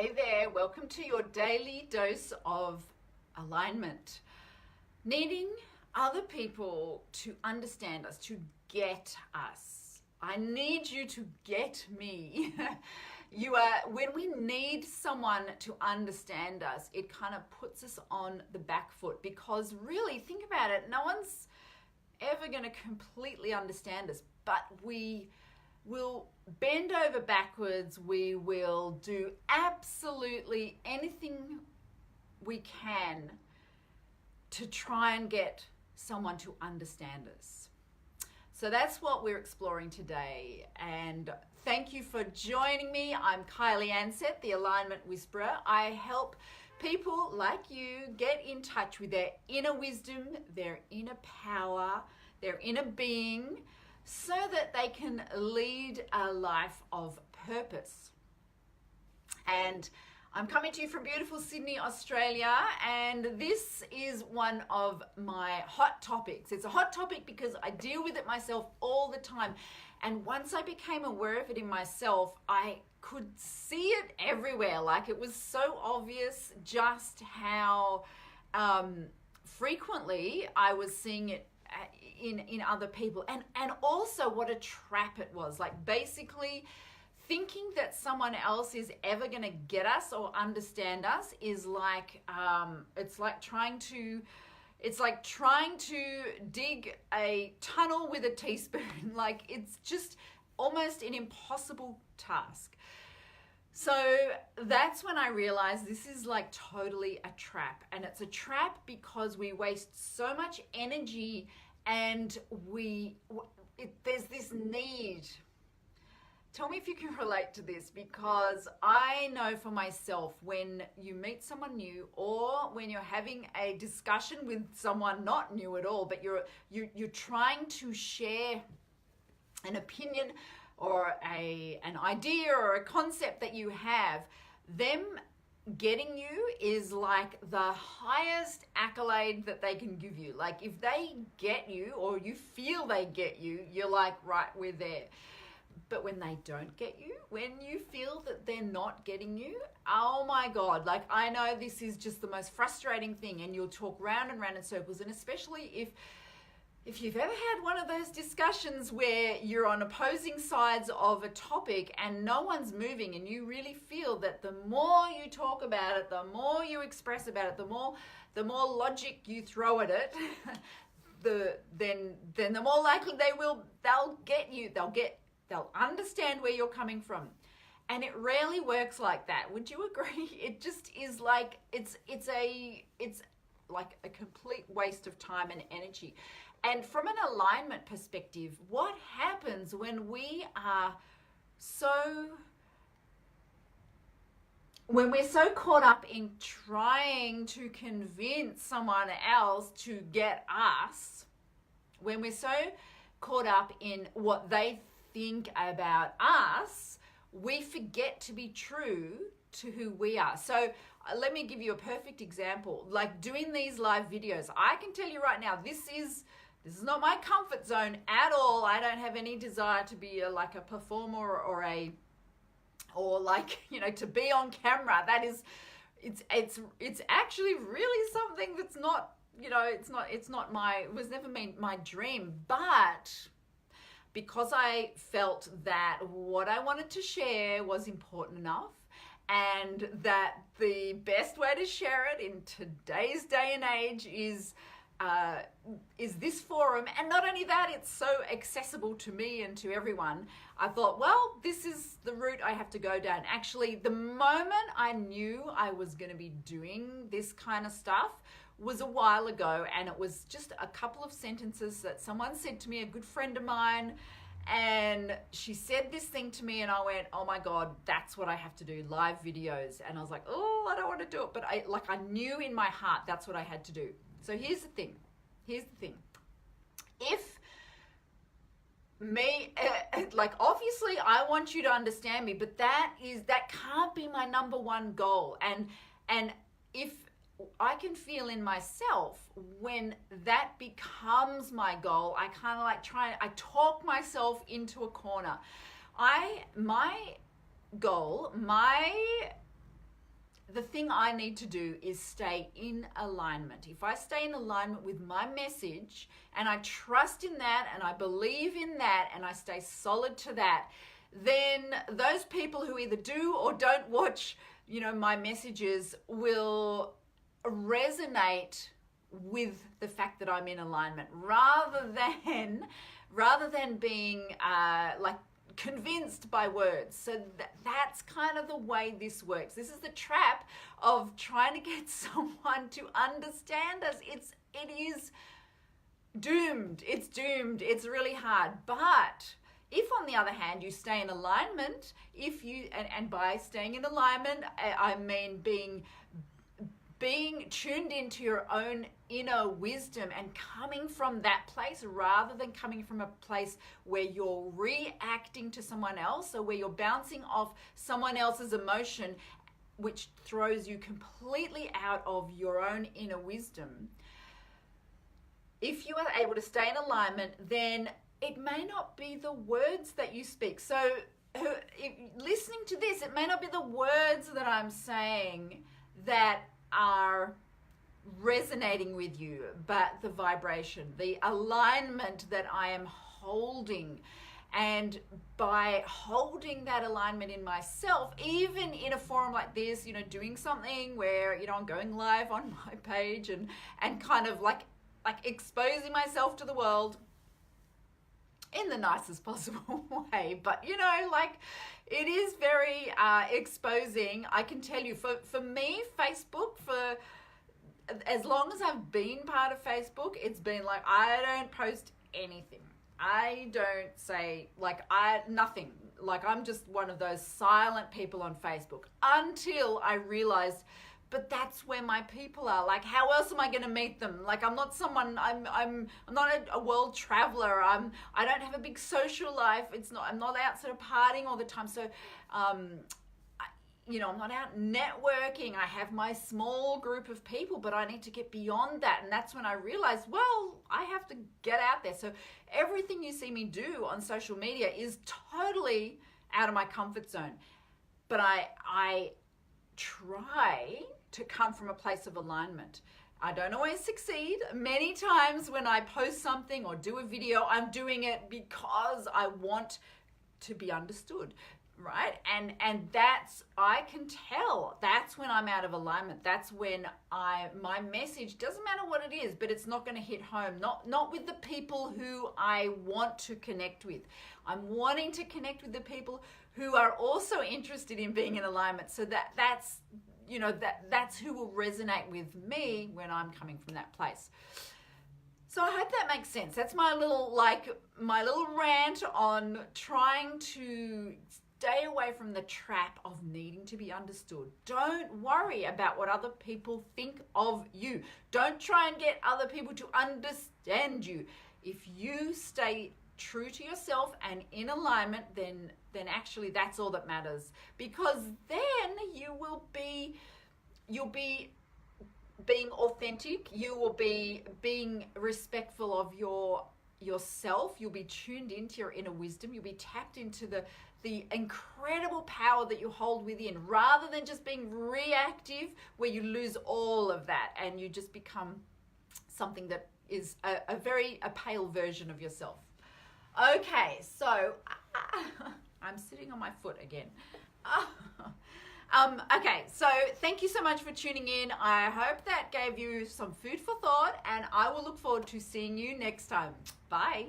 Hey there, welcome to your daily dose of alignment. Needing other people to understand us, to get us. I need you to get me. When we need someone to understand us, it kind of puts us on the back foot because really, think about it, no one's ever going to completely understand us, but we will bend over backwards. We will do absolutely anything we can to try and get someone to understand us. So that's what we're exploring today. And thank you for joining me. I'm Kylie Ansett, the Alignment Whisperer. I help people like you get in touch with their inner wisdom, their inner power, their inner being, so that they can lead a life of purpose. And I'm coming to you from beautiful Sydney, Australia, and this is one of my hot topics. It's a hot topic because I deal with it myself all the time. And once I became aware of it in myself, I could see it everywhere. Like, it was so obvious just how frequently I was seeing it in other people, and also what a trap it was. Like, basically thinking that someone else is ever going to get us or understand us is like it's like trying to dig a tunnel with a teaspoon. Like, it's just almost an impossible task. So that's when I realized this is like totally a trap. And it's a trap because we waste so much energy and there's this need. Tell me if you can relate to this, because I know for myself, when you meet someone new or when you're having a discussion with someone not new at all, but you're trying to share an opinion or an idea or a concept that you have, them getting you is like the highest accolade that they can give you. Like, if they get you or you feel they get you, you're like, right, we're there. But when they don't get you, when you feel that they're not getting you, oh my God, like, I know this is just the most frustrating thing, and you'll talk round and round in circles. And especially if you've ever had one of those discussions where you're on opposing sides of a topic and no one's moving, and you really feel that the more you talk about it, the more you express about it, the more logic you throw at it, then the more likely they'll get you, they'll understand where you're coming from. And it rarely works like that. Would you agree? It just is like, it's like a complete waste of time and energy. And from an alignment perspective, what happens when we're so caught up in trying to convince someone else to get us, when we're so caught up in what they think about us, we forget to be true to who we are. So let me give you a perfect example. Like, doing these live videos, I can tell you right now, this is not my comfort zone at all. I don't have any desire to be like a performer or to be on camera. That is, it's actually really something that's not, it was never my dream. But because I felt that what I wanted to share was important enough, and that the best way to share it in today's day and age is this forum. And not only that, it's so accessible to me and to everyone. I thought, well, this is the route I have to go down. Actually, the moment I knew I was going to be doing this kind of stuff was a while ago, and it was just a couple of sentences that someone said to me, a good friend of mine, and she said this thing to me, and I went, oh my God, that's what I have to do, live videos. And I was like, oh, I don't want to do it, but I knew in my heart that's what I had to do. So here's the thing. If me, obviously I want you to understand me, but that can't be my number one goal. And if I can feel in myself when that becomes my goal, I kind of like I talk myself into a corner. My goal, my the thing I need to do is stay in alignment. If I stay in alignment with my message and I trust in that and I believe in that and I stay solid to that, then those people who either do or don't watch, my messages will resonate with the fact that I'm in alignment rather than being like convinced by words. So that's kind of the way this works. This is the trap of trying to get someone to understand us. It is doomed. It's doomed. It's really hard. But if, on the other hand, you stay in alignment, and by staying in alignment, I mean being tuned into your own inner wisdom and coming from that place rather than coming from a place where you're reacting to someone else or where you're bouncing off someone else's emotion, which throws you completely out of your own inner wisdom. If you are able to stay in alignment, then it may not be the words that you speak. So listening to this, it may not be the words that I'm saying that are resonating with you, but the vibration, the alignment that I am holding. And by holding that alignment in myself, even in a forum like this, doing something where, I'm going live on my page and kind of like exposing myself to the world in the nicest possible way. But, it is very exposing. I can tell you, for me, Facebook, for as long as I've been part of Facebook, it's been like, I don't post anything. I don't say, nothing. Like, I'm just one of those silent people on Facebook until I realized, but that's where my people are. Like, how else am I going to meet them? Like, I'm not someone, I'm not a world traveler. I don't have a big social life. I'm not out sort of partying all the time. So, I'm not out networking. I have my small group of people, but I need to get beyond that. And that's when I realized, well, I have to get out there. So everything you see me do on social media is totally out of my comfort zone. But I try to come from a place of alignment. I don't always succeed. Many times when I post something or do a video, I'm doing it because I want to be understood, right? And that's, I can tell, that's when I'm out of alignment. That's when my message, doesn't matter what it is, but it's not going to hit home. Not with the people who I want to connect with. I'm wanting to connect with the people who are also interested in being in alignment. So that's who will resonate with me when I'm coming from that place. So I hope that makes sense. That's my little rant on trying to stay away from the trap of needing to be understood. Don't worry about what other people think of you. Don't try and get other people to understand you. If you stay true to yourself and in alignment, then actually that's all that matters, because then you'll be being authentic. You will be being respectful of yourself. You'll be tuned into your inner wisdom. You'll be tapped into the incredible power that you hold within, rather than just being reactive, where you lose all of that and you just become something that is a pale version of yourself. Okay, so I'm sitting on my foot again. Okay, so thank you so much for tuning in. I hope that gave you some food for thought, and I will look forward to seeing you next time. Bye.